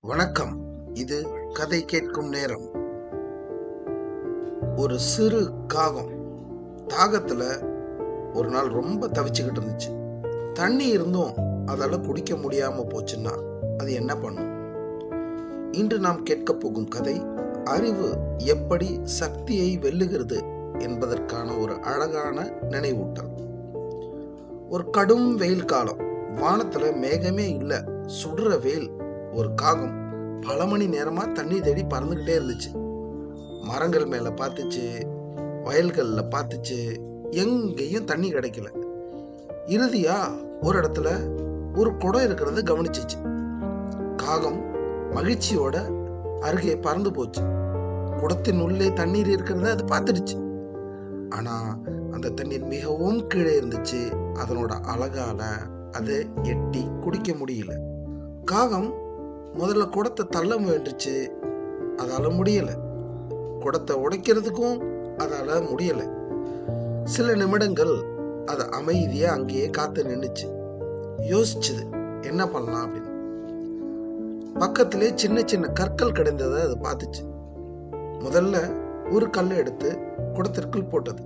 வணக்கம். இது கதை கேட்கும் நேரம். ஒரு சிறு காகம் தாகத்துல ஒரு நாள் ரொம்ப தவிச்சுக்கிட்டு இருந்துச்சு. தண்ணி இருந்தும் அதால குடிக்க முடியாம போச்சுன்னா அது என்ன பண்ணும்? இன்று நாம் கேட்க போகும் கதை அறிவு எப்படி சக்தியை வெல்லுகிறது என்பதற்கான ஒரு அழகான நினைவூட்டல். ஒரு கடும் வெயில் காலம், வானத்துல மேகமே இல்ல, சுடுற வெயில். ஒரு காகம் பல மணி நேரமா தண்ணி தேடி பறந்துகிட்டே இருந்துச்சு. மரங்கள் மேல பார்த்துச்சு, வயல்கள்ல பார்த்துச்சு, எங்கேயும் தண்ணி கிடைக்கல. இறுதியா ஒரு இடத்துல ஒரு குடம் இருக்கிறத கவனிச்சிச்சு. காகம் மகிழ்ச்சியோட அருகே பறந்து போச்சு. குடத்தின் உள்ளே தண்ணீர் இருக்கிறத அது பார்த்துடுச்சு. ஆனா அந்த தண்ணீர் மிகவும் கீழே இருந்துச்சு. அதனோட அழகால அதை எட்டி குடிக்க முடியல. காகம் முதல்ல குடத்தை தள்ள முயன்றுச்சு. அதால முடியல. குடத்தை உடைக்கிறதுக்கும் அதால முடியல. சில நிமிடங்கள் அது அமைதியா அங்கேயே காத்து நின்னுச்சு. யோசிச்சுது என்ன பண்ணலாம் அப்படின்னு. பக்கத்திலே சின்ன சின்ன கற்கள் கிடைந்ததை அது பார்த்துச்சு. முதல்ல ஒரு கல்லை எடுத்து குடத்திற்குள் போட்டது.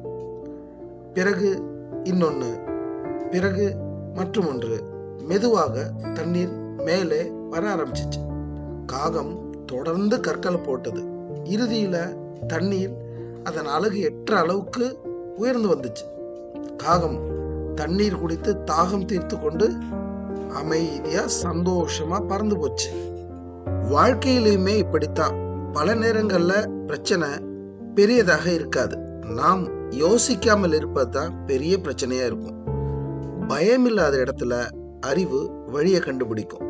பிறகு இன்னொன்னு, பிறகு மற்றும் ஒன்று. மெதுவாக தண்ணீர் மேலே வர ஆரம்பிச்சிச்சு. காகம் தொடர்ந்து கற்களை போட்டது. இறுதியில தண்ணீர் அதன் அழகு எற்ற அளவுக்கு உயர்ந்து வந்துச்சு. காகம் தண்ணீர் குடித்து தாகம் தீர்த்து கொண்டு அமைதியா சந்தோஷமா பறந்து போச்சு. வாழ்க்கையிலுமே இப்படித்தான். பல நேரங்கள்ல பிரச்சனை பெரியதாக இருக்காது. நாம் யோசிக்காமல் இருப்பதுதான் பெரிய பிரச்சனையா இருக்கும். பயமில்லாத இடத்துல அறிவு வழியை கண்டுபிடிக்கும்.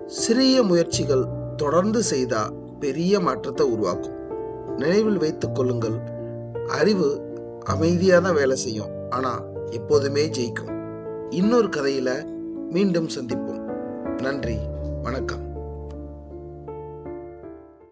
சிறிய முயற்சிகள் தொடர்ந்து செய்தா பெரிய மாற்றத்தை உருவாக்கும். நினைவில் வைத்துக் கொள்ளுங்கள், அறிவு அமைதியா தான் வேலை செய்யும், ஆனா எப்போதுமே ஜெயிக்கும். இன்னொரு கதையில மீண்டும் சந்திப்போம். நன்றி, வணக்கம்.